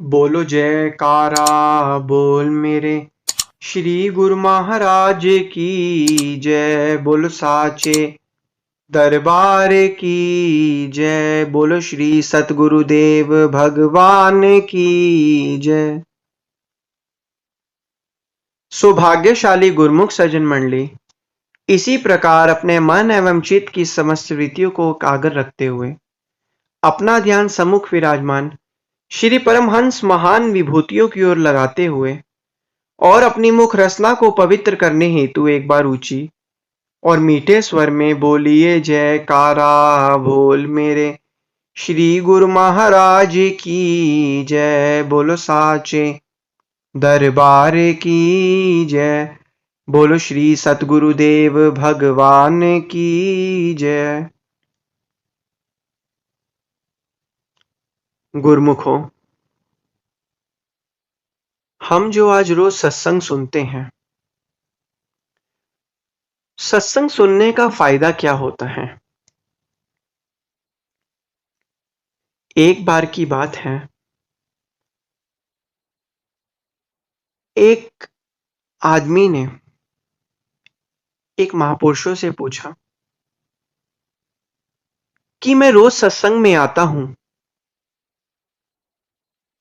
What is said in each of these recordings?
बोलो जयकारा बोल मेरे श्री गुरु महाराज की जय। बोलो साचे दरबार की जय। बोलो श्री सतगुरुदेव भगवान की जय। सौभाग्यशाली गुरुमुख सज्जन मंडली, इसी प्रकार अपने मन एवं चित्त की समस्त वृत्तियों को एकाग्र रखते हुए अपना ध्यान सम्मुख विराजमान श्री परमहंस महान विभूतियों की ओर लगाते हुए और अपनी मुख रसना को पवित्र करने हेतु एक बार ऊंची और मीठे स्वर में बोलिए जयकारा बोल मेरे श्री गुरु महाराज की जय। बोलो साचे दरबार की जय। बोलो श्री सतगुरुदेव भगवान की जय। गुरुमुखों, हम जो आज रोज सत्संग सुनते हैं, सत्संग सुनने का फायदा क्या होता है? एक बार की बात है, एक आदमी ने एक महापुरुषों से पूछा कि मैं रोज सत्संग में आता हूं,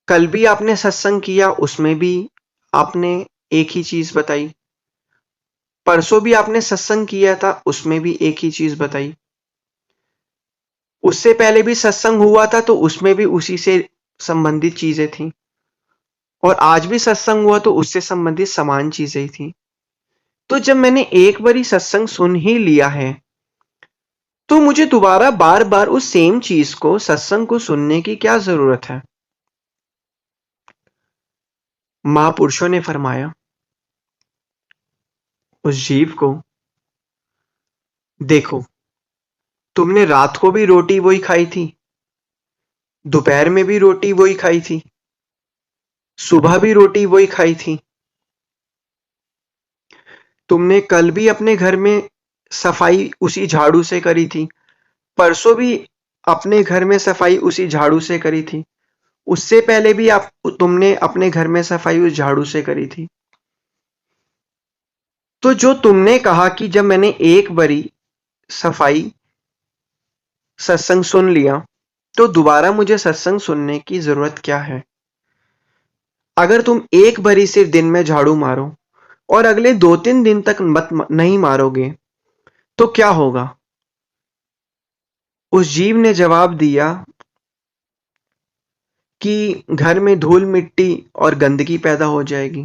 कल भी आपने सत्संग किया, उसमें भी आपने एक ही चीज बताई, परसों भी आपने सत्संग किया था, उसमें भी एक ही चीज बताई, उससे पहले भी सत्संग हुआ था तो उसमें भी उसी से संबंधित चीजें थी, और आज भी सत्संग हुआ तो उससे संबंधित समान चीजें थी। तो जब मैंने एक बारी सत्संग सुन ही लिया है तो मुझे दोबारा बार बार उस सेम चीज को, सत्संग को सुनने की क्या जरूरत है? महापुरुषों ने फरमाया उस जीव को, देखो, तुमने रात को भी रोटी वही खाई थी, दोपहर में भी रोटी वही खाई थी, सुबह भी रोटी वही खाई थी, तुमने कल भी अपने घर में सफाई उसी झाड़ू से करी थी, परसों भी अपने घर में सफाई उसी झाड़ू से करी थी, उससे पहले भी तुमने अपने घर में सफाई उस झाड़ू से करी थी। तो जो तुमने कहा कि जब मैंने एक बारी सफाई सत्संग सुन लिया तो दोबारा मुझे सत्संग सुनने की जरूरत क्या है? अगर तुम एक बारी सिर्फ दिन में झाड़ू मारो और अगले 2-3 दिन तक नहीं मारोगे तो क्या होगा? उस जीव ने जवाब दिया कि घर में धूल मिट्टी और गंदगी पैदा हो जाएगी।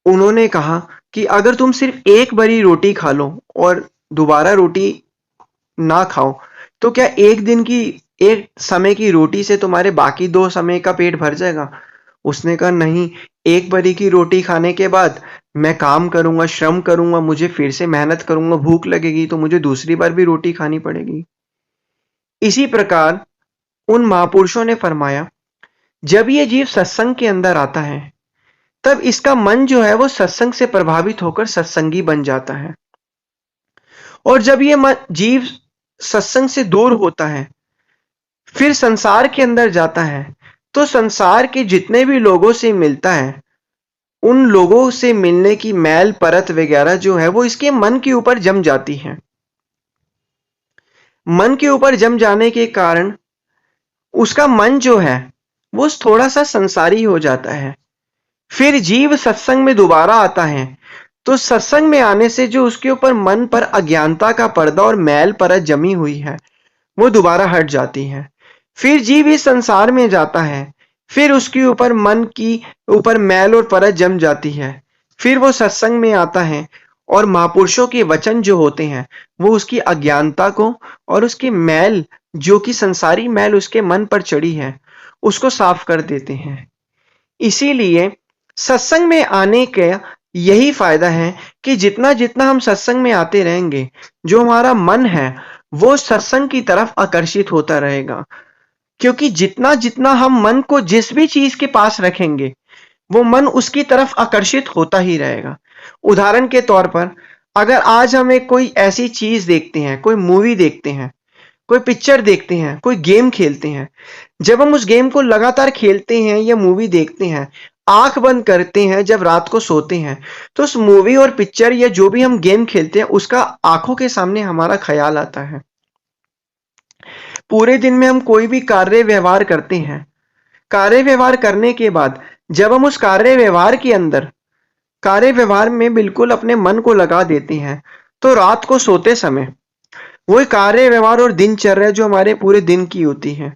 उन्होंने कहा कि अगर तुम सिर्फ एक बारी रोटी खा लो और दोबारा रोटी ना खाओ तो क्या एक दिन की, एक समय की रोटी से तुम्हारे बाकी 2 समय का पेट भर जाएगा? उसने कहा नहीं, एक बारी की रोटी खाने के बाद मैं काम करूंगा, श्रम करूंगा, मुझे फिर से मेहनत करूंगा, भूख लगेगी तो मुझे दूसरी बार भी रोटी खानी पड़ेगी। इसी प्रकार उन महापुरुषों ने फरमाया, जब ये जीव सत्संग के अंदर आता है तब इसका मन जो है वो सत्संग से प्रभावित होकर सत्संगी बन जाता है, और जब ये जीव सत्संग से दूर होता है, फिर संसार के अंदर जाता है, तो संसार के जितने भी लोगों से मिलता है, उन लोगों से मिलने की मैल परत वगैरह जो है वो इसके मन के ऊपर जम जाती है। मन के ऊपर जम जाने के कारण उसका मन जो है वो थोड़ा सा संसारी हो जाता है। फिर जीव सत्संग में दोबारा आता है तो सत्संग में आने से जो उसके ऊपर मन पर अज्ञानता का पर्दा और मैल परत जमी हुई है वो दोबारा हट जाती है। फिर जीव इस संसार में जाता है, फिर उसके ऊपर मन की ऊपर मैल और परत जम जाती है, फिर वो सत्संग में आता है और महापुरुषों के वचन जो होते हैं वो उसकी अज्ञानता को और उसकी मैल, जो कि संसारी मैल उसके मन पर चढ़ी है, उसको साफ कर देते हैं। इसीलिए सत्संग में आने का यही फायदा है कि जितना जितना हम सत्संग में आते रहेंगे, जो हमारा मन है वो सत्संग की तरफ आकर्षित होता रहेगा, क्योंकि जितना जितना हम मन को जिस भी चीज के पास रखेंगे वो मन उसकी तरफ आकर्षित होता ही रहेगा। उदाहरण के तौर पर, अगर आज हम एक कोई ऐसी चीज देखते हैं, कोई मूवी देखते हैं, कोई पिक्चर देखते हैं, कोई गेम खेलते हैं। जब हम उस गेम को लगातार खेलते हैं या मूवी देखते हैं, आंख बंद करते हैं, जब रात को सोते हैं, तो उस मूवी और पिक्चर या जो भी हम गेम खेलते हैं उसका आंखों के सामने हमारा ख्याल आता है। पूरे दिन में हम कोई भी कार्य व्यवहार करते हैं, कार्य व्यवहार करने के बाद जब हम उस कार्य व्यवहार में बिल्कुल अपने मन को लगा देते हैं, तो रात को सोते समय वही कार्य व्यवहार और दिनचर्या जो हमारे पूरे दिन की होती है,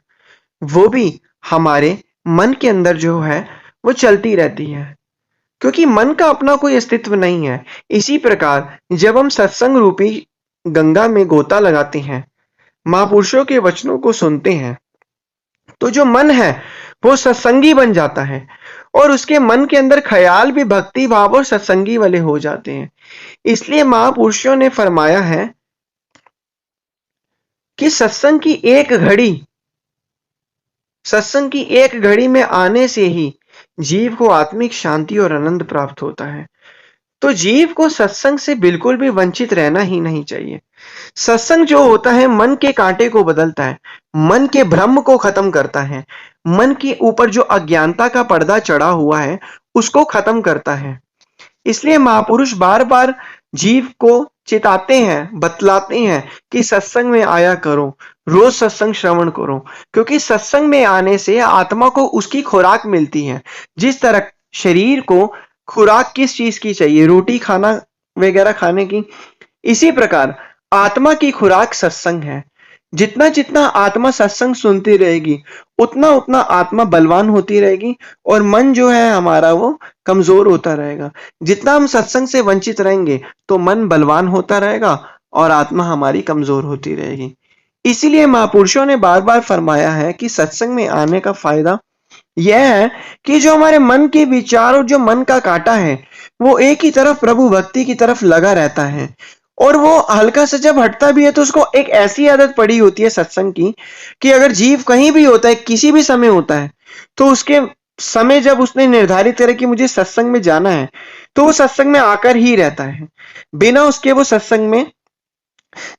वो भी हमारे मन के अंदर जो है वो चलती रहती है, क्योंकि मन का अपना कोई अस्तित्व नहीं है। इसी प्रकार जब हम सत्संग रूपी गंगा में गोता लगाते हैं, महापुरुषों के वचनों को सुनते हैं, तो जो मन है वो सत्संगी बन जाता है और उसके मन के अंदर ख्याल भी भक्ति भाव और सत्संगी वाले हो जाते हैं। इसलिए महापुरुषों ने फरमाया है कि सत्संग की एक घड़ी में आने से ही जीव को आत्मिक शांति और आनंद प्राप्त होता है। तो जीव को सत्संग से बिल्कुल भी वंचित रहना ही नहीं चाहिए। सत्संग जो होता है मन के कांटे को बदलता है, मन के भ्रम को खत्म करता है, मन के ऊपर जो अज्ञानता का पर्दा चढ़ा हुआ है उसको खत्म करता है। इसलिए महापुरुष बार बार जीव को चिताते हैं, बतलाते हैं कि सत्संग में आया करो, रोज सत्संग श्रवण करो, क्योंकि सत्संग में आने से आत्मा को उसकी खुराक मिलती है। जिस तरह शरीर को खुराक किस चीज की चाहिए, रोटी खाना वगैरह खाने की, इसी प्रकार आत्मा की खुराक सत्संग है। जितना जितना आत्मा सत्संग सुनती रहेगी उतना उतना आत्मा बलवान होती रहेगी और मन जो है हमारा वो कमजोर होता रहेगा। जितना हम सत्संग से वंचित रहेंगे तो मन बलवान होता रहेगा और आत्मा हमारी कमजोर होती रहेगी। इसीलिए महापुरुषों ने बार बार फरमाया है कि सत्संग में आने का फायदा यह है कि जो हमारे मन के विचार और जो मन का कांटा है वो एक ही तरफ प्रभु भक्ति की तरफ लगा रहता है, और वो हल्का सा जब हटता भी है तो उसको एक ऐसी आदत पड़ी होती है सत्संग की कि अगर जीव कहीं भी होता है, किसी भी समय होता है, तो उसके समय जब उसने निर्धारित करे कि मुझे सत्संग में जाना है तो वो सत्संग में आकर ही रहता है। बिना उसके वो सत्संग में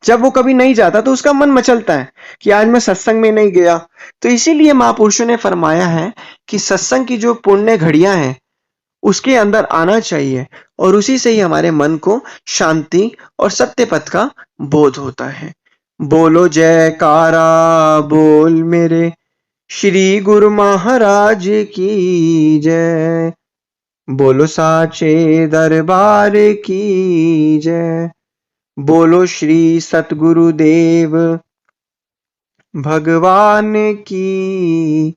जब वो कभी नहीं जाता तो उसका मन मचलता है कि आज मैं सत्संग में नहीं गया। तो इसीलिए महापुरुषों ने फरमाया है कि सत्संग की जो पुण्य घड़ियां हैं उसके अंदर आना चाहिए और उसी से ही हमारे मन को शांति और सत्य पथ का बोध होता है। बोलो जयकारा बोल मेरे श्री गुरु महाराज की जय, बोलो साचे दरबार की जय, बोलो श्री सतगुरुदेव भगवान की